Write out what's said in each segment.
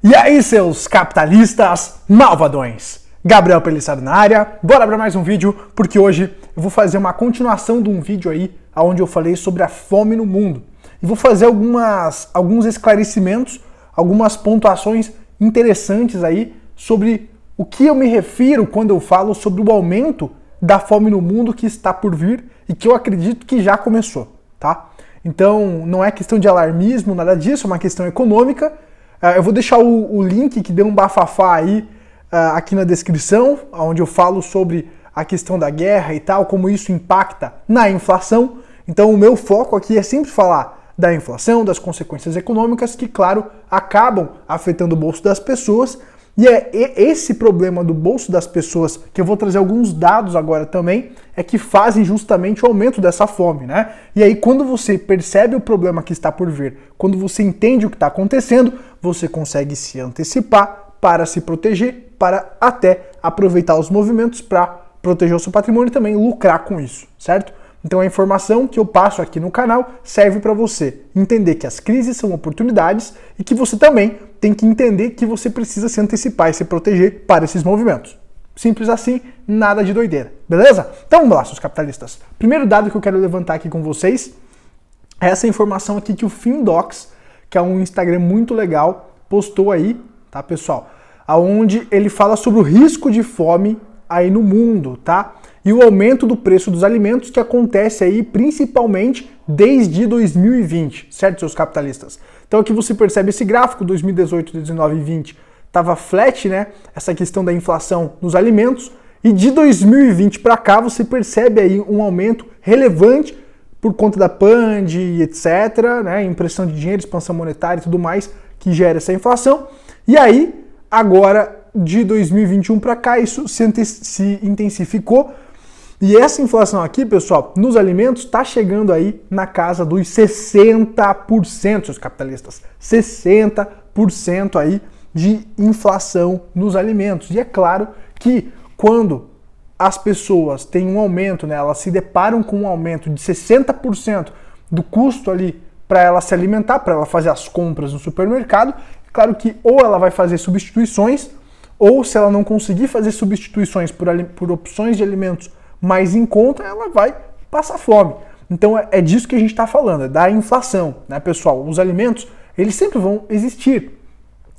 E aí, seus capitalistas malvadões? Gabriel Pelissaro na área, bora para mais um vídeo, porque hoje eu vou fazer uma continuação de um vídeo aí onde eu falei sobre a fome no mundo. E vou fazer alguns esclarecimentos, algumas pontuações interessantes aí sobre o que eu me refiro quando eu falo sobre o aumento da fome no mundo que está por vir e que eu acredito que já começou, tá? Então, não é questão de alarmismo, nada disso, é uma questão econômica. Eu vou deixar o link que deu um bafafá aí aqui na descrição, onde eu falo sobre a questão da guerra e tal, como isso impacta na inflação. Então, o meu foco aqui é sempre falar da inflação, das consequências econômicas que, claro, acabam afetando o bolso das pessoas. E é esse problema do bolso das pessoas, que eu vou trazer alguns dados agora também, é que fazem justamente o aumento dessa fome, né? E aí quando você percebe o problema que está por vir, quando você entende o que está acontecendo, você consegue se antecipar para se proteger, para até aproveitar os movimentos para proteger o seu patrimônio e também lucrar com isso, certo? Então a informação que eu passo aqui no canal serve para você entender que as crises são oportunidades e que você também tem que entender que você precisa se antecipar e se proteger para esses movimentos. Simples assim, nada de doideira, beleza? Então vamos lá, seus capitalistas. Primeiro dado que eu quero levantar aqui com vocês é essa informação aqui que o Findocs, que é um Instagram muito legal, postou aí, tá, pessoal? Aonde ele fala sobre o risco de fome aí no mundo, tá? E o aumento do preço dos alimentos que acontece aí principalmente desde 2020, certo, seus capitalistas? Então aqui você percebe esse gráfico, 2018, 2019 e 20 estava flat, né? Essa questão da inflação nos alimentos. E de 2020 para cá você percebe aí um aumento relevante por conta da Pand, etc., né? Impressão de dinheiro, expansão monetária e tudo mais que gera essa inflação. E aí, agora, de 2021 para cá, isso se intensificou. E essa inflação aqui, pessoal, nos alimentos está chegando aí na casa dos 60%, seus capitalistas. 60% aí de inflação nos alimentos. E é claro que quando as pessoas têm um aumento, né, elas se deparam com um aumento de 60% do custo ali para ela se alimentar, para ela fazer as compras no supermercado, é claro que ou ela vai fazer substituições, ou se ela não conseguir fazer substituições por opções de alimentos mais em conta, ela vai passar fome. Então é disso que a gente está falando, é da inflação, né, pessoal? Os alimentos, eles sempre vão existir.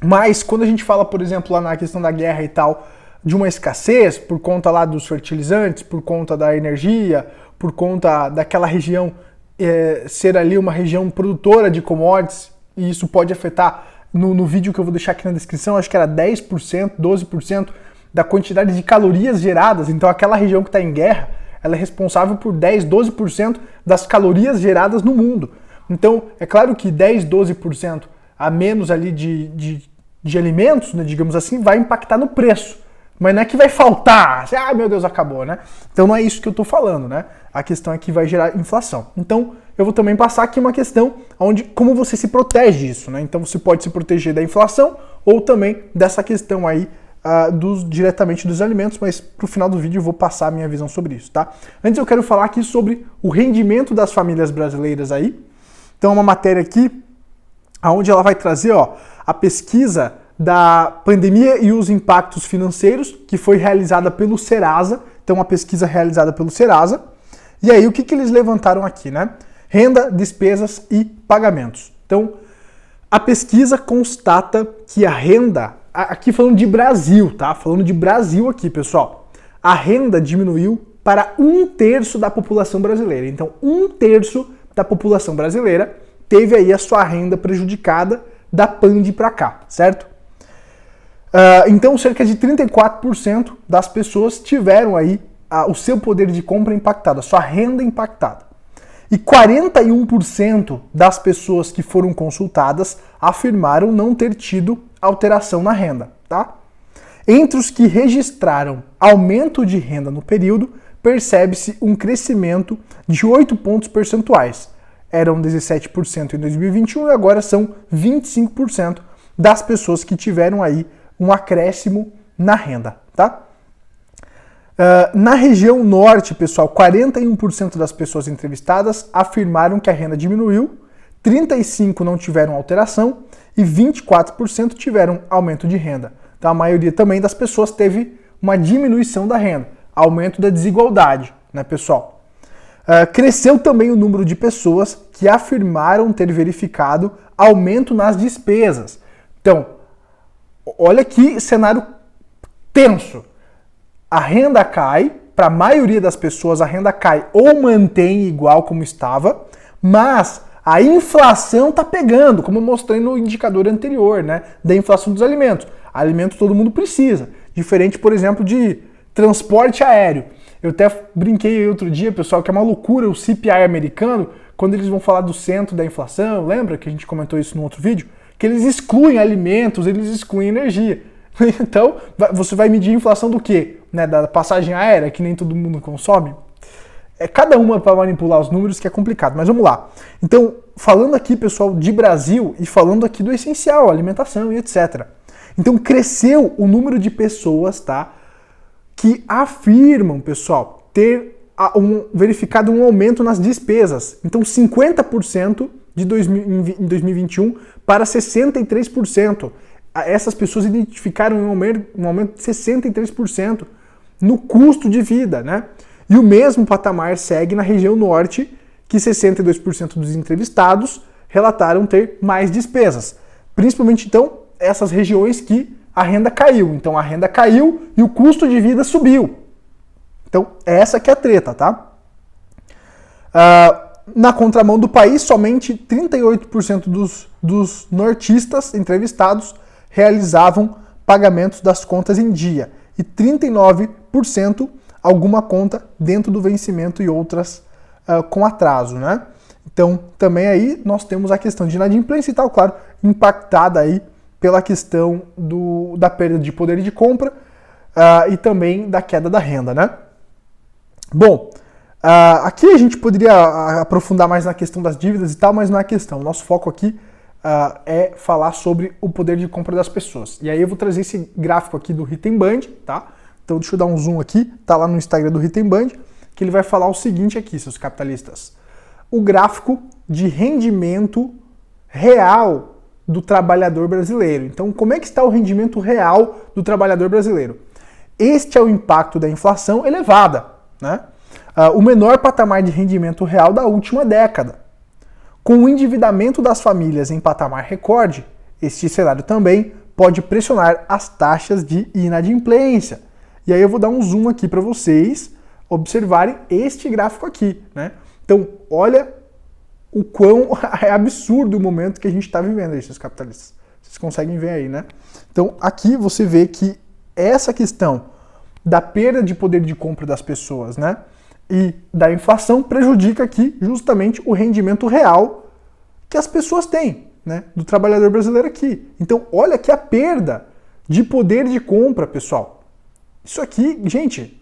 Mas quando a gente fala, por exemplo, lá na questão da guerra e tal, de uma escassez por conta lá dos fertilizantes, por conta da energia, por conta daquela região ser ali uma região produtora de commodities, e isso pode afetar, no vídeo que eu vou deixar aqui na descrição, acho que era 10%, 12% da quantidade de calorias geradas. Então aquela região que está em guerra, ela é responsável por 10, 12% das calorias geradas no mundo. Então é claro que 10, 12% a menos ali de alimentos, né, digamos assim, vai impactar no preço. Mas não é que vai faltar, meu Deus, acabou, né? Então não é isso que eu estou falando, né? A questão é que vai gerar inflação. Então eu vou também passar aqui uma questão onde como você se protege disso, né? Então você pode se proteger da inflação ou também dessa questão aí diretamente dos alimentos, mas pro final do vídeo eu vou passar a minha visão sobre isso, tá? Antes eu quero falar aqui sobre o rendimento das famílias brasileiras aí. Então é uma matéria aqui onde ela vai trazer, ó, a pesquisa da pandemia e os impactos financeiros, que foi realizada pelo Serasa. Então uma pesquisa realizada pelo Serasa. E aí o que eles levantaram aqui, né? Renda, despesas e pagamentos. Então a pesquisa constata que a renda, aqui falando de Brasil, tá? Falando de Brasil aqui, pessoal. A renda diminuiu para 1/3 da população brasileira. Então, 1/3 da população brasileira teve aí a sua renda prejudicada da Pand para cá, certo? Então, cerca de 34% das pessoas tiveram aí o seu poder de compra impactado, a sua renda impactada. E 41% das pessoas que foram consultadas afirmaram não ter tido alteração na renda, tá? Entre os que registraram aumento de renda no período, percebe-se um crescimento de 8 pontos percentuais. Eram 17% em 2021 e agora são 25% das pessoas que tiveram aí um acréscimo na renda, tá? Na região norte, pessoal, 41% das pessoas entrevistadas afirmaram que a renda diminuiu, 35% não tiveram alteração e 24% tiveram aumento de renda. Então a maioria também das pessoas teve uma diminuição da renda, aumento da desigualdade, né, pessoal? Cresceu também o número de pessoas que afirmaram ter verificado aumento nas despesas. Então, olha que cenário tenso. A renda cai, para a maioria das pessoas a renda cai ou mantém igual como estava, mas a inflação está pegando, como eu mostrei no indicador anterior, né, da inflação dos alimentos. Alimentos todo mundo precisa, diferente, por exemplo, de transporte aéreo. Eu até brinquei outro dia, pessoal, que é uma loucura o CPI americano, quando eles vão falar do centro da inflação, lembra que a gente comentou isso no outro vídeo? Que eles excluem alimentos, eles excluem energia. Então, você vai medir a inflação do quê? Né, da passagem aérea, que nem todo mundo consome? É cada uma para manipular os números que é complicado, mas vamos lá. Então, falando aqui, pessoal, de Brasil e falando aqui do essencial, alimentação e etc. Então, cresceu o número de pessoas, tá, que afirmam, pessoal, ter verificado um aumento nas despesas. Então, 50% em 2021 para 63%. Essas pessoas identificaram um aumento de 63% no custo de vida, né? E o mesmo patamar segue na região norte, que 62% dos entrevistados relataram ter mais despesas. Principalmente, então, essas regiões que a renda caiu. Então, a renda caiu e o custo de vida subiu. Então, essa que é a treta, tá? Na contramão do país, somente 38% dos nortistas entrevistados realizavam pagamentos das contas em dia e 39% alguma conta dentro do vencimento e outras com atraso, né? Então, também aí nós temos a questão de inadimplência e tal, claro, impactada aí pela questão da perda de poder de compra e também da queda da renda, né? Bom, aqui a gente poderia aprofundar mais na questão das dívidas e tal, mas não é a questão. O nosso foco aqui é falar sobre o poder de compra das pessoas. E aí eu vou trazer esse gráfico aqui do Ritemband, tá? Então deixa eu dar um zoom aqui, tá lá no Instagram do Ritemband, que ele vai falar o seguinte aqui, seus capitalistas. O gráfico de rendimento real do trabalhador brasileiro. Então, como é que está o rendimento real do trabalhador brasileiro? Este é o impacto da inflação elevada, né? O menor patamar de rendimento real da última década. Com o endividamento das famílias em patamar recorde, este cenário também pode pressionar as taxas de inadimplência. E aí eu vou dar um zoom aqui para vocês observarem este gráfico aqui, né? Então, olha o quão é absurdo o momento que a gente está vivendo aí, seus capitalistas. Vocês conseguem ver aí, né? Então, aqui você vê que essa questão da perda de poder de compra das pessoas, né, e da inflação prejudica aqui justamente o rendimento real que as pessoas têm, né, do trabalhador brasileiro aqui. Então, olha aqui a perda de poder de compra, pessoal. Isso aqui, gente,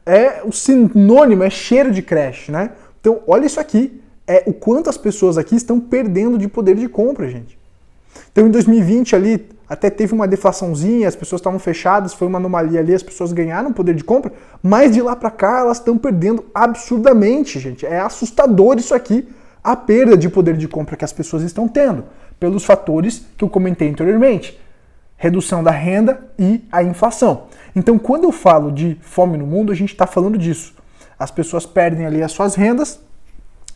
é o sinônimo, é cheiro de creche, né? Então, olha isso aqui, é o quanto as pessoas aqui estão perdendo de poder de compra, gente. Então, em 2020 ali, até teve uma deflaçãozinha, as pessoas estavam fechadas, foi uma anomalia ali, as pessoas ganharam poder de compra, mas de lá para cá elas estão perdendo absurdamente, gente. É assustador isso aqui, a perda de poder de compra que as pessoas estão tendo, pelos fatores que eu comentei anteriormente. Redução da renda e a inflação. Então, quando eu falo de fome no mundo, a gente está falando disso. As pessoas perdem ali as suas rendas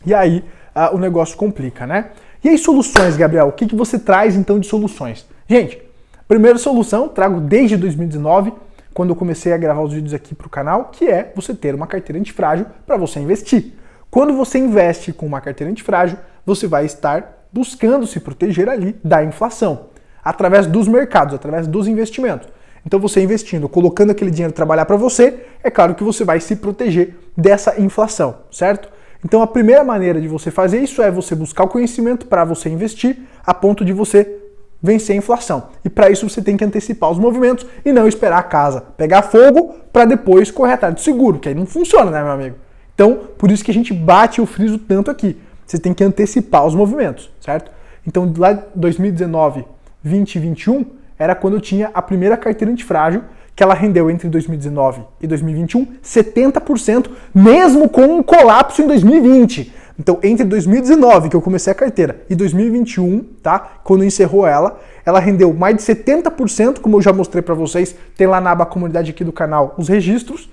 e aí o negócio complica, né? E aí, soluções, Gabriel? O que você traz, então, de soluções? Gente, primeira solução, trago desde 2019, quando eu comecei a gravar os vídeos aqui para o canal, que é você ter uma carteira antifrágil para você investir. Quando você investe com uma carteira antifrágil, você vai estar buscando se proteger ali da inflação, através dos mercados, através dos investimentos. Então, você investindo, colocando aquele dinheiro trabalhar para você, é claro que você vai se proteger dessa inflação, certo? Então, a primeira maneira de você fazer isso é você buscar o conhecimento para você investir a ponto de você vencer a inflação. E para isso você tem que antecipar os movimentos e não esperar a casa pegar fogo para depois correr atrás do seguro, que aí não funciona, né, meu amigo? Então, por isso que a gente bate o friso tanto aqui. Você tem que antecipar os movimentos, certo? Então, lá em 2019, 20 e 21, era quando eu tinha a primeira carteira antifrágil, que ela rendeu entre 2019 e 2021 70%, mesmo com um colapso em 2020. Então, entre 2019, que eu comecei a carteira, e 2021, tá? Quando encerrou ela rendeu mais de 70%, como eu já mostrei para vocês, tem lá na aba comunidade aqui do canal os registros.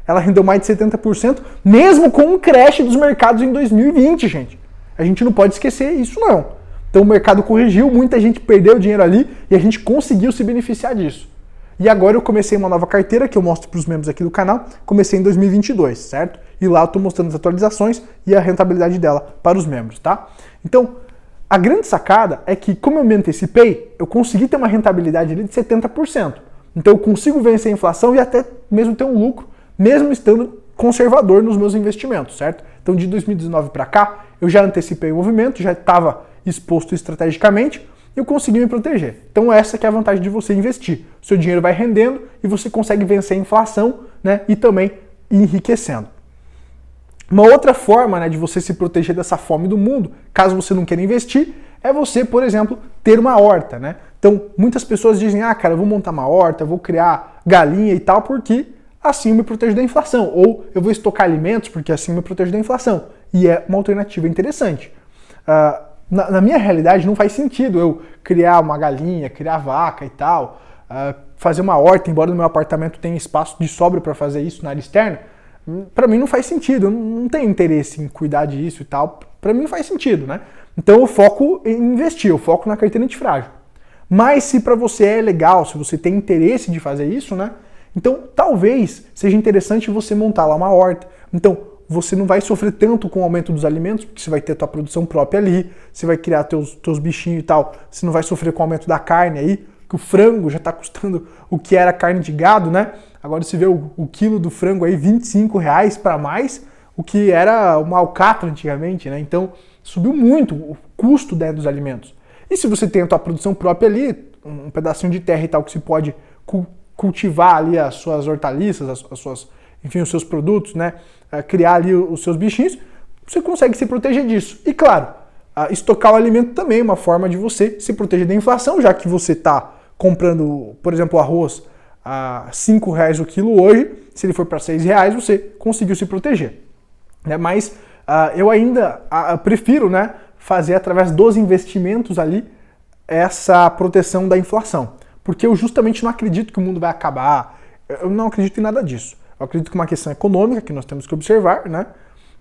Ela rendeu mais de 70%, mesmo com um crash dos mercados em 2020, gente. A gente não pode esquecer isso, não. Então o mercado corrigiu, muita gente perdeu dinheiro ali e a gente conseguiu se beneficiar disso. E agora eu comecei uma nova carteira que eu mostro para os membros aqui do canal, comecei em 2022, certo? E lá eu estou mostrando as atualizações e a rentabilidade dela para os membros, tá? Então, a grande sacada é que, como eu me antecipei, eu consegui ter uma rentabilidade ali de 70%. Então eu consigo vencer a inflação e até mesmo ter um lucro, mesmo estando conservador nos meus investimentos, certo? Então de 2019 para cá, eu já antecipei o movimento, já estava exposto estrategicamente e eu consegui me proteger. Então essa que é a vantagem de você investir. O seu dinheiro vai rendendo e você consegue vencer a inflação, né, e também enriquecendo. Uma outra forma, né, de você se proteger dessa fome do mundo, caso você não queira investir, é você, por exemplo, ter uma horta, né? Então muitas pessoas dizem, cara, eu vou montar uma horta, eu vou criar galinha e tal, porque assim eu me protejo da inflação. Ou eu vou estocar alimentos, porque assim eu me protejo da inflação. E é uma alternativa interessante. Na minha realidade não faz sentido eu criar uma galinha, criar vaca e tal, fazer uma horta, embora no meu apartamento tenha espaço de sobra para fazer isso na área externa. Para mim não faz sentido, eu não tenho interesse em cuidar disso e tal. Para mim não faz sentido, né? Então eu foco em investir, eu foco na carteira antifrágil. Mas se para você é legal, se você tem interesse de fazer isso, né? Então, talvez seja interessante você montar lá uma horta. Então, você não vai sofrer tanto com o aumento dos alimentos, porque você vai ter a tua produção própria ali, você vai criar teus bichinhos e tal, você não vai sofrer com o aumento da carne aí, que o frango já está custando o que era carne de gado, né? Agora você vê o quilo do frango aí, R$25 para mais, o que era uma alcatra antigamente, né? Então, subiu muito o custo, né, dos alimentos. E se você tem a tua produção própria ali, um pedacinho de terra e tal, que você pode cultivar ali as suas hortaliças, enfim, os seus produtos, né? Criar ali os seus bichinhos, você consegue se proteger disso. E claro, estocar o alimento também é uma forma de você se proteger da inflação, já que você está comprando, por exemplo, arroz a R$5 o quilo hoje, se ele for para R$6, você conseguiu se proteger. Né? Mas eu ainda prefiro, né, fazer através dos investimentos ali essa proteção da inflação. Porque eu justamente não acredito que o mundo vai acabar, eu não acredito em nada disso. Eu acredito que é uma questão econômica que nós temos que observar, né,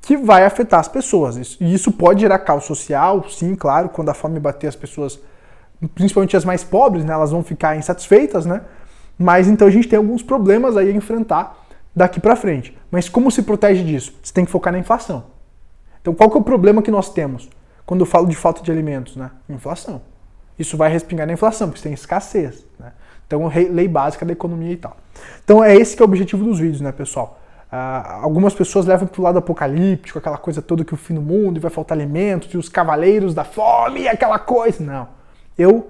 que vai afetar as pessoas. E isso pode gerar caos social, sim, claro, quando a fome bater as pessoas, principalmente as mais pobres, né, elas vão ficar insatisfeitas, né, mas então a gente tem alguns problemas aí a enfrentar daqui para frente. Mas como se protege disso? Você tem que focar na inflação. Então qual que é o problema que nós temos quando eu falo de falta de alimentos, né? Inflação. Isso vai respingar na inflação, porque você tem escassez, né? Então, lei básica da economia e tal. Então, é esse que é o objetivo dos vídeos, né, pessoal? Algumas pessoas levam pro lado apocalíptico, aquela coisa toda que o fim do mundo, e vai faltar alimentos, e os cavaleiros da fome, aquela coisa. Não. Eu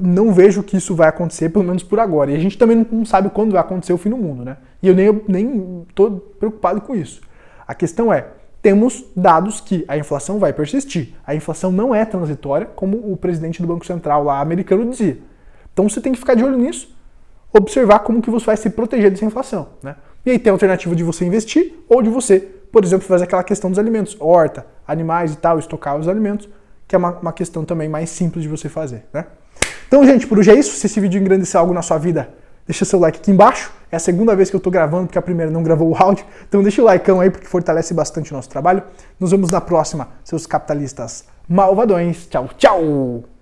não vejo que isso vai acontecer, pelo menos por agora. E a gente também não sabe quando vai acontecer o fim do mundo, né? E eu nem tô preocupado com isso. A questão é, temos dados que a inflação vai persistir. A inflação não é transitória, como o presidente do Banco Central lá americano dizia. Então você tem que ficar de olho nisso, observar como que você vai se proteger dessa inflação, né? E aí tem a alternativa de você investir ou de você, por exemplo, fazer aquela questão dos alimentos, horta, animais e tal, estocar os alimentos, que é uma questão também mais simples de você fazer, né? Então, gente, por hoje é isso. Se esse vídeo engrandeceu algo na sua vida, deixa seu like aqui embaixo. É a segunda vez que eu tô gravando, porque a primeira não gravou o áudio. Então deixa o likeão aí, porque fortalece bastante o nosso trabalho. Nos vemos na próxima, seus capitalistas malvadões. Tchau, tchau!